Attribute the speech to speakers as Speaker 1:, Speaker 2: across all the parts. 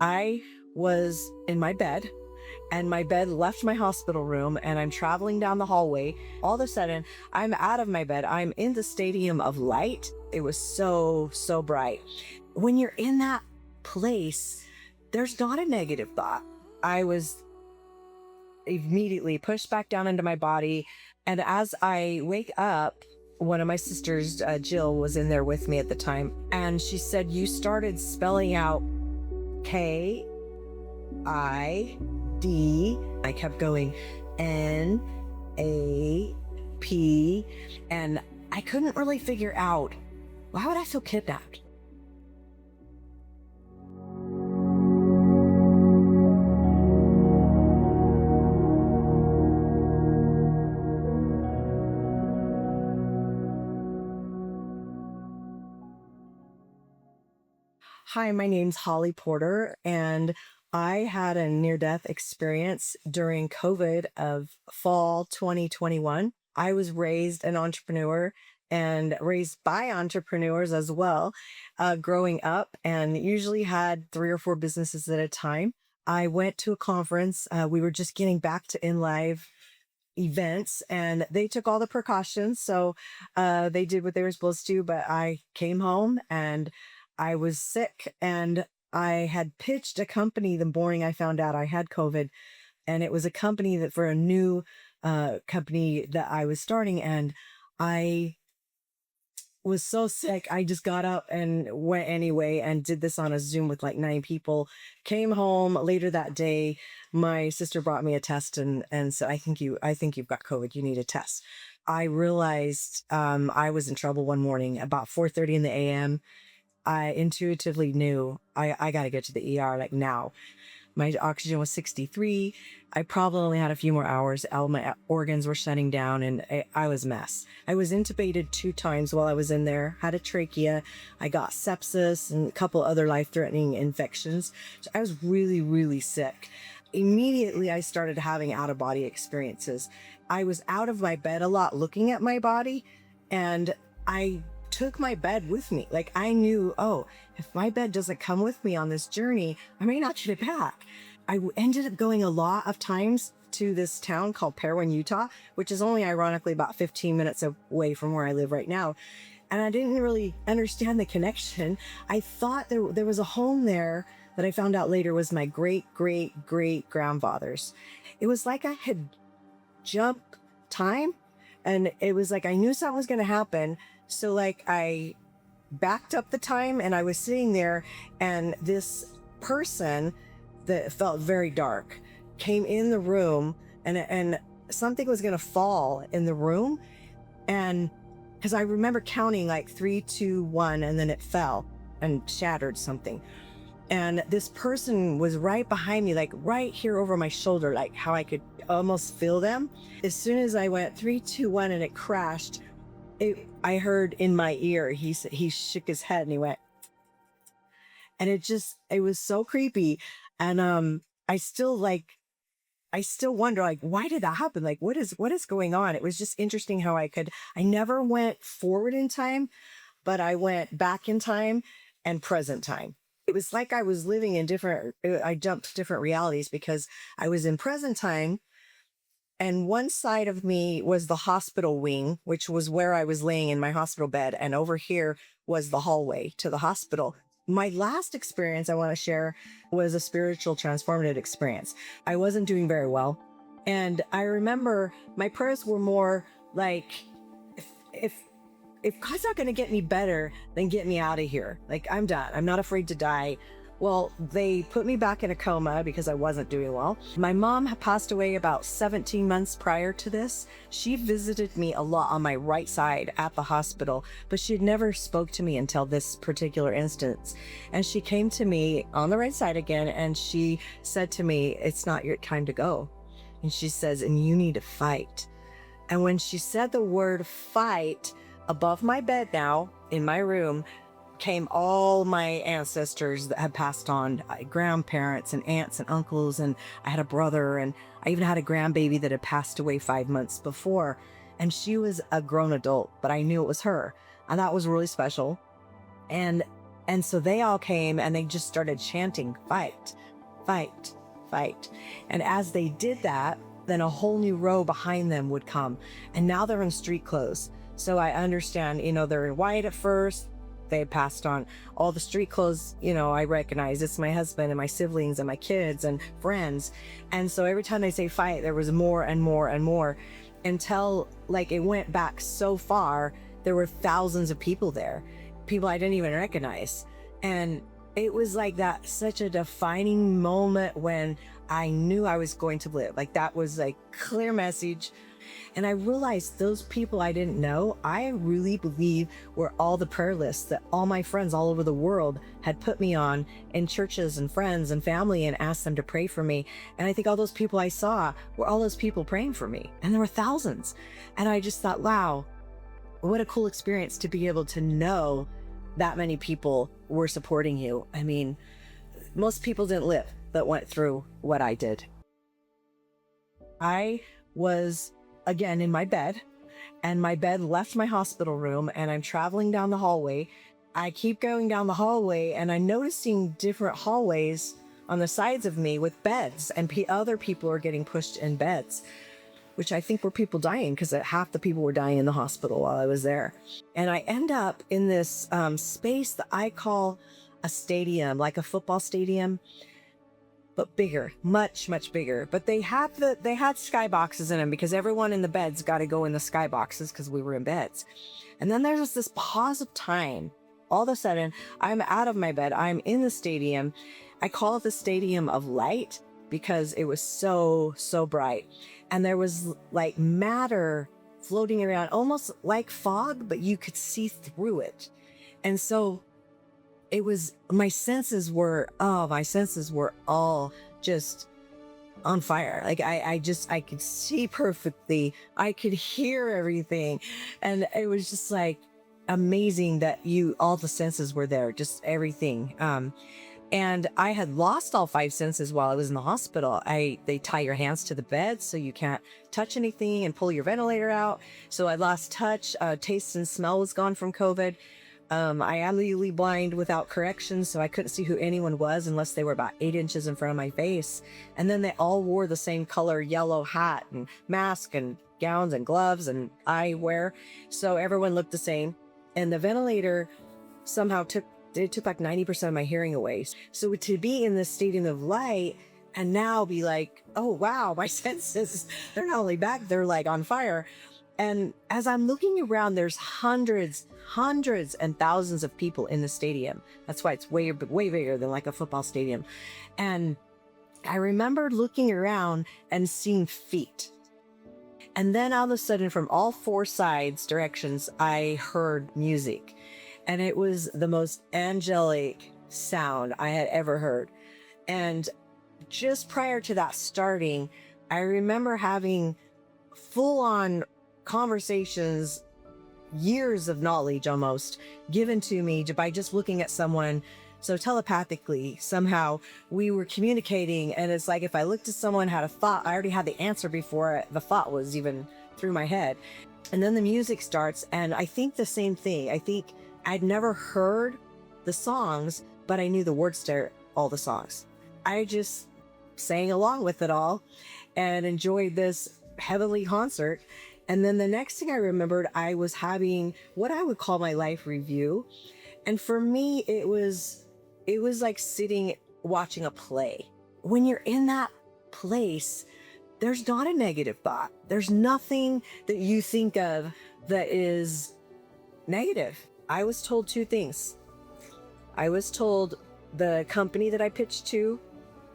Speaker 1: I was in my bed and my bed left my hospital room and I'm traveling down the hallway. All of a sudden, I'm out of my bed. I'm in the stadium of light. It was so, so bright. When you're in that place, there's not a negative thought. I was immediately pushed back down into my body. And as I wake up, one of my sisters, Jill, was in there with me at the time. And she said, "You started spelling out KID." I kept going NAP. And I couldn't really figure out, why would I feel kidnapped? Hi, my name's Holly Porter, and I had a near-death experience during COVID of fall 2021. I was raised an entrepreneur and raised by entrepreneurs as well, growing up, and usually had 3 or 4 businesses at a time. I went to a conference. We were just getting back to in live events and they took all the precautions. So they did what they were supposed to, but I came home and I was sick and I had pitched a company the morning I found out I had COVID. And it was a company that for a new company that I was starting. And I was so sick. I just got up and went anyway and did this on a Zoom with like 9 people. Came home later that day. My sister brought me a test and said, I think you've got COVID. You need a test. I realized I was in trouble one morning about 4:30 in the AM. I intuitively knew I got to get to the ER like now. My oxygen was 63. I probably only had a few more hours. All my organs were shutting down and I was a mess. I was intubated 2 times while I was in there, had a trachea. I got sepsis and a couple other life-threatening infections. So I was really, really sick. Immediately, I started having out-of-body experiences. I was out of my bed a lot looking at my body, and I took my bed with me. Like I knew, oh, if my bed doesn't come with me on this journey, I may not get it back. I ended up going a lot of times to this town called Parowan, Utah, which is only ironically about 15 minutes away from where I live right now. And I didn't really understand the connection. I thought there was a home there that I found out later was my great, great, great grandfather's. It was like I had jumped time and it was like I knew something was going to happen. So like I backed up the time and I was sitting there and this person that felt very dark came in the room and something was going to fall in the room. And because I remember counting like 3, 2, 1, and then it fell and shattered something. And this person was right behind me, like right here over my shoulder, like how I could almost feel them. As soon as I went 3, 2, 1 and it crashed, I heard in my ear, he shook his head and he went, and it was so creepy. And I still wonder, like, why did that happen? Like, what is going on? It was just interesting how I never went forward in time, but I went back in time and present time. It was like I was living in I jumped different realities because I was in present time. And one side of me was the hospital wing, which was where I was laying in my hospital bed. And over here was the hallway to the hospital. My last experience I want to share was a spiritual transformative experience. I wasn't doing very well. And I remember my prayers were more like, if God's not going to get me better, then get me out of here. Like, I'm done. I'm not afraid to die. Well, they put me back in a coma because I wasn't doing well. My mom had passed away about 17 months prior to this. She visited me a lot on my right side at the hospital, but she had never spoke to me until this particular instance. And she came to me on the right side again, and she said to me, "It's not your time to go." And she says, "And you need to fight." And when she said the word fight, above my bed now in my room came all my ancestors that had passed on, grandparents and aunts and uncles, and I had a brother, and I even had a grandbaby that had passed away 5 months before, and she was a grown adult, but I knew it was her, and that was really special. And And so they all came and they just started chanting, fight, fight, fight. And as they did that, then a whole new row behind them would come. And now they're in street clothes. So I understand, they're in white at first. They passed on all the street clothes, I recognize it's my husband and my siblings and my kids and friends. And so every time they say fight, there was more and more and more, until it went back so far, there were thousands of people there, people I didn't even recognize. And it was that such a defining moment when I knew I was going to live. That was a clear message. And I realized those people I didn't know, I really believe were all the prayer lists that all my friends all over the world had put me on in churches and friends and family and asked them to pray for me. And I think all those people I saw were all those people praying for me. And there were thousands. And I just thought, wow, what a cool experience to be able to know that many people were supporting you. I mean, most people didn't live that went through what I did. I was again in my bed, and my bed left my hospital room, and I'm traveling down the hallway. I keep going down the hallway, and I'm noticing different hallways on the sides of me with beds, and other people are getting pushed in beds, which I think were people dying, because half the people were dying in the hospital while I was there. And I end up in this space that I call a stadium, like a football stadium, but bigger, much, much bigger. But they had skyboxes in them, because everyone in the beds got to go in the skyboxes because we were in beds. And then there's this pause of time. All of a sudden, I'm out of my bed. I'm in the stadium. I call it the Stadium of Light because it was so, so bright. And there was matter floating around, almost like fog, but you could see through it. And so it was, my senses were all just on fire. I could see perfectly. I could hear everything. And it was just amazing that all the senses were there, just everything. And I had lost all 5 senses while I was in the hospital. They tie your hands to the bed so you can't touch anything and pull your ventilator out. So I lost touch. Taste and smell was gone from COVID. I am legally blind without correction, so I couldn't see who anyone was unless they were about 8 inches in front of my face. And then they all wore the same color yellow hat and mask and gowns and gloves and eyewear. So everyone looked the same. And the ventilator somehow took 90% of my hearing away. So to be in this Stadium of Light and now be oh wow, my senses, they're not only back, they're on fire. And as I'm looking around, there's hundreds and thousands of people in the stadium. That's why it's way bigger than a football stadium. And I remember looking around and seeing feet. And then all of a sudden, from all 4 directions, I heard music. And it was the most angelic sound I had ever heard. And just prior to that starting, I remember having full-on conversations, years of knowledge almost given to me by just looking at someone. So telepathically, somehow we were communicating. And it's if I looked at someone, had a thought, I already had the answer before the thought was even through my head. And then the music starts, and I think the same thing. I think I'd never heard the songs, but I knew the words to all the songs. I just sang along with it all and enjoyed this heavenly concert. And then the next thing I remembered, I was having what I would call my life review. And for me, it was like sitting, watching a play. When you're in that place, there's not a negative thought. There's nothing that you think of that is negative. I was told 2 things. I was told the company that I pitched to,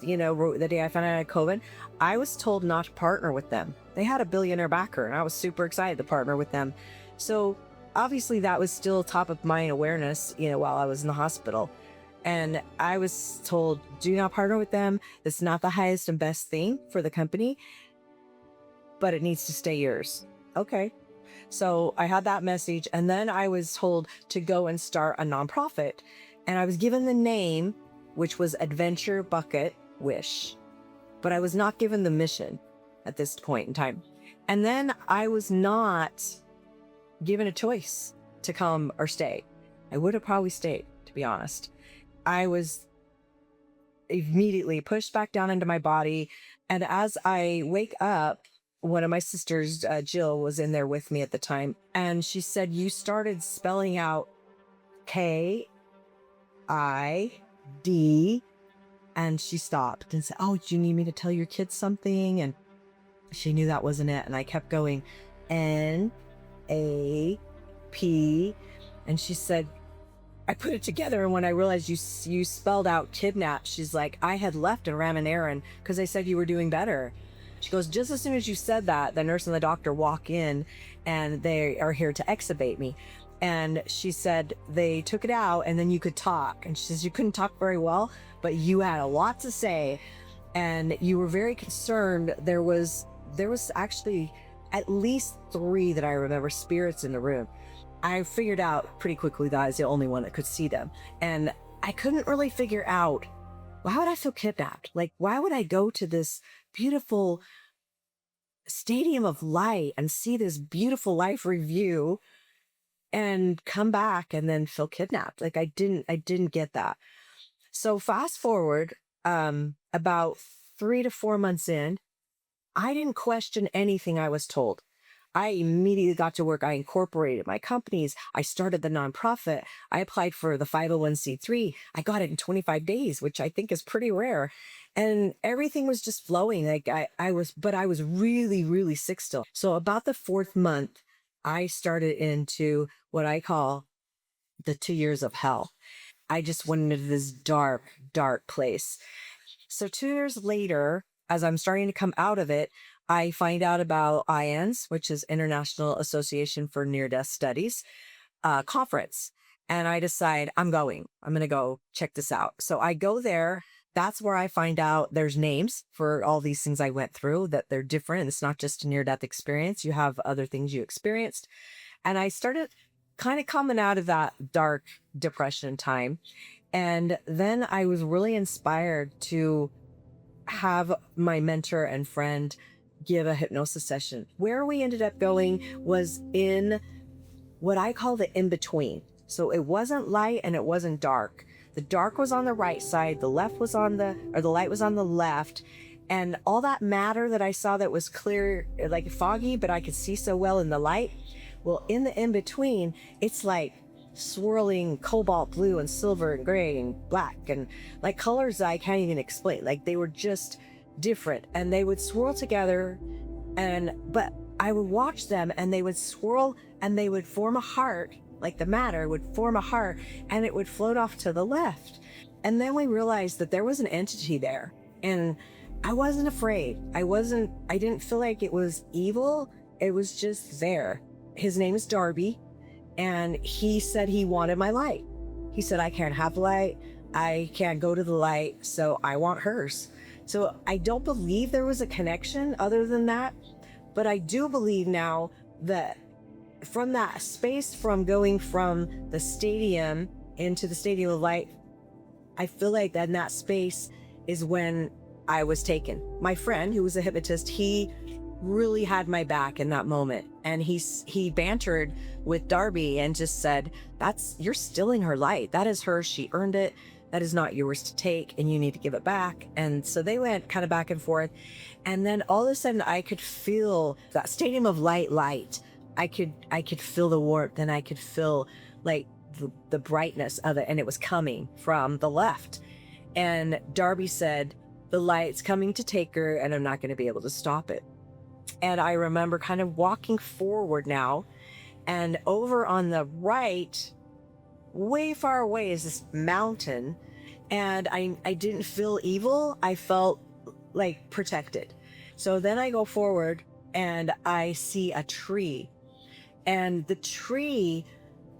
Speaker 1: the day I found out I had COVID, I was told not to partner with them. They had a billionaire backer, and I was super excited to partner with them. So obviously that was still top of mind awareness, while I was in the hospital. And I was told, do not partner with them. It's not the highest and best thing for the company, but it needs to stay yours. Okay. So I had that message. And then I was told to go and start a nonprofit. And I was given the name, which was Adventure Bucket Wish. But I was not given the mission at this point in time. And then I was not given a choice to come or stay. I would have probably stayed, to be honest. I was immediately pushed back down into my body. And as I wake up, one of my sisters, Jill, was in there with me at the time. And she said, "You started spelling out KID." And she stopped and said, "Oh, do you need me to tell your kids something?" And she knew that wasn't it. And I kept going, NAP. And she said, I put it together, and when I realized you spelled out kidnap, she's like, "I had left and ran an errand because they said you were doing better." She goes, "Just as soon as you said that, the nurse and the doctor walk in and they are here to extubate me." And she said, "They took it out and then you could talk." And she says, "You couldn't talk very well, but you had a lot to say and you were very concerned." There was actually at least 3 that I remember spirits in the room. I figured out pretty quickly that I was the only one that could see them. And I couldn't really figure out, why would I feel kidnapped? Like, why would I go to this beautiful stadium of light and see this beautiful life review and come back and then feel kidnapped? Like, I didn't get that. So fast forward, about 3 to 4 months in, I didn't question anything I was told. I immediately got to work. I incorporated my companies. I started the nonprofit. I applied for the 501c3. I got it in 25 days, which I think is pretty rare. And everything was just flowing. Like I was really, really sick still. So about the 4th month, I started into what I call the 2 years of hell. I just went into this dark, dark place. So 2 years later, as I'm starting to come out of it, I find out about IANS, which is International Association for Near-Death Studies, conference. And I decide I'm going to go check this out. So I go there. That's where I find out there's names for all these things I went through, that they're different. It's not just a near-death experience. You have other things you experienced. And I started kind of coming out of that dark depression time. And then I was really inspired to have my mentor and friend give a hypnosis session. Where we ended up going was in what I call the in-between. So it wasn't light and it wasn't dark. The dark was on the right side, the light was on the left, and all that matter that I saw that was clear, like foggy, but I could see so well in the light. Well, in the in-between, it's like swirling cobalt blue and silver and gray and black and like colors that I can't even explain. Like they were just different, and they would swirl together, but I would watch them and they would swirl and they would form a heart. Like the matter would form a heart and it would float off to the left. And then we realized that there was an entity there, and I wasn't afraid. I didn't feel like it was evil. It was just there. His name is Darby, and he said he wanted my light. He said, "I can't have light. I can't go to the light, so I want hers." So I don't believe there was a connection other than that, but I do believe now that from that space, from going from the stadium into the stadium of light, I feel like that in that space is when I was taken. My friend, who was a hypnotist, he really had my back in that moment. And he bantered with Darby and just said, "You're stealing her light. That is hers. She earned it. That is not yours to take, and you need to give it back." And so they went kind of back and forth. And then all of a sudden I could feel that stadium of light. I could feel the warmth, and I could feel like the brightness of it. And it was coming from the left. And Darby said, "The light's coming to take her, and I'm not going to be able to stop it." And I remember kind of walking forward now, and over on the right, way far away, is this mountain. And I didn't feel evil. I felt like protected. So then I go forward and I see a tree, and the tree,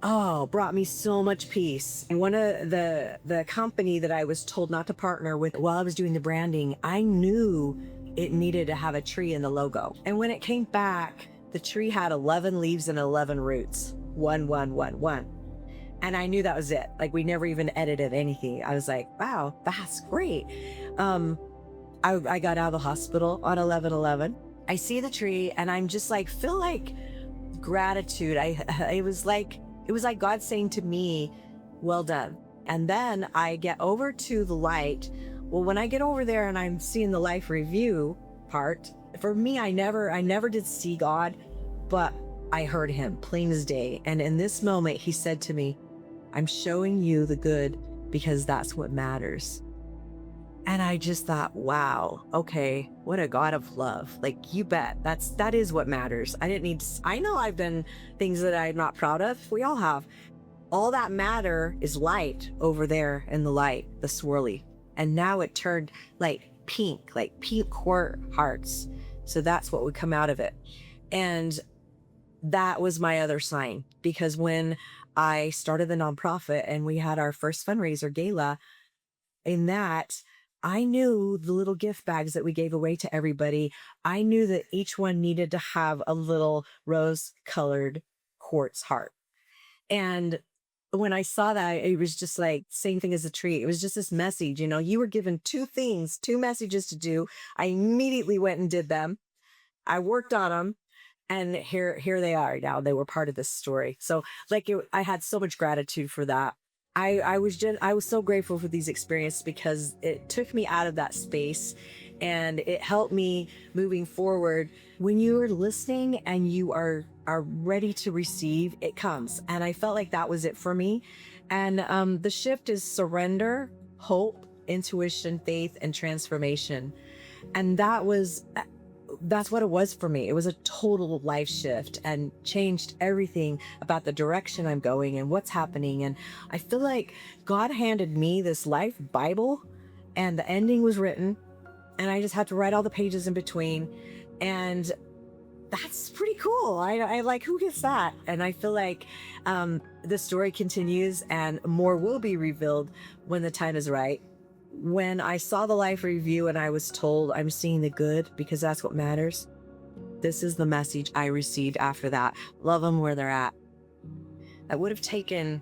Speaker 1: brought me so much peace. And one of the company that I was told not to partner with while I was doing the branding, I knew it needed to have a tree in the logo. And when it came back, the tree had 11 leaves and 11 roots. 1, 1, 1, 1. And I knew that was it. Like, we never even edited anything. I was like, wow, that's great. I got out of the hospital on 11/11. I see the tree and I'm just like, feel like gratitude. It was like God saying to me, "Well done. And then I get over to the light. Well, when I get over there and I'm seeing the life review part, for me, I never did see God, but I heard him plain as day. And in this moment, he said to me, I'm showing you the good because that's what matters. And I just thought, wow, okay, what a God of love. Like, you bet, that is what matters. I didn't need to, I know I've done things that I'm not proud of. We all have. All that matter is light over there in the light, the swirly. And now it turned like pink quartz hearts. So that's what would come out of it. And that was my other sign, because when I started the nonprofit and we had our first fundraiser gala, in that, I knew the little gift bags that we gave away to everybody. I knew that each one needed to have a little rose colored quartz heart. And when I saw that, it was just like same thing as a tree. It was just this message, you were given two messages to do. I immediately went and did them. I worked on them. And here they are now. They were part of this story. So I had so much gratitude for that. I was so grateful for these experiences because it took me out of that space and it helped me moving forward. When you are listening and you are ready to receive, it comes. And I felt like that was it for me. And the shift is surrender, hope, intuition, faith, and transformation. And that's what it was for me. It was a total life shift and changed everything about the direction I'm going and what's happening. And I feel like God handed me this life Bible and the ending was written and I just had to write all the pages in between. And that's pretty cool. I like, who gets that? And I feel like the story continues and more will be revealed when the time is right. When I saw the life review and I was told I'm seeing the good because that's what matters, this is the message I received after that. Love them where they're at. I would have taken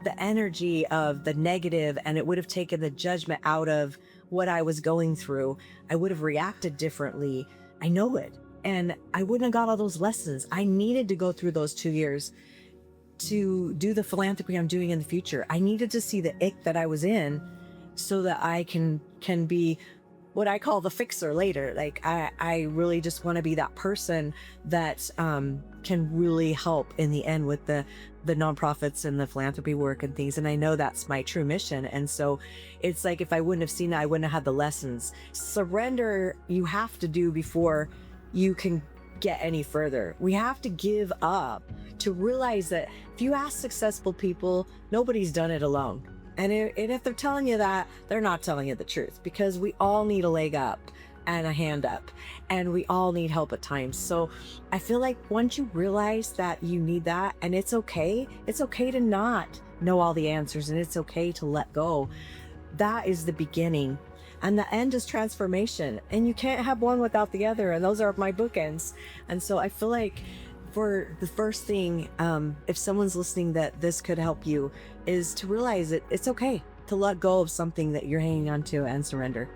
Speaker 1: the energy of the negative and it would have taken the judgment out of what I was going through. I would have reacted differently. I know it. And I wouldn't have got all those lessons. I needed to go through those 2 years to do the philanthropy I'm doing in the future. I needed to see the ick that I was in so that I can be what I call the fixer later. Like I really just want to be that person that can really help in the end with the nonprofits and the philanthropy work and things. And I know that's my true mission. And so it's like, if I wouldn't have seen that, I wouldn't have had the lessons. Surrender you have to do before you can get any further. We have to give up to realize that if you ask successful people, nobody's done it alone. And if they're telling you that, they're not telling you the truth, because we all need a leg up and a hand up and we all need help at times. So I feel like once you realize that you need that, and it's okay to not know all the answers and it's okay to let go. That is the beginning. And the end is transformation, and you can't have one without the other. And those are my bookends. And so I feel like for the first thing, if someone's listening that this could help you, is to realize that it's okay to let go of something that you're hanging on to and surrender.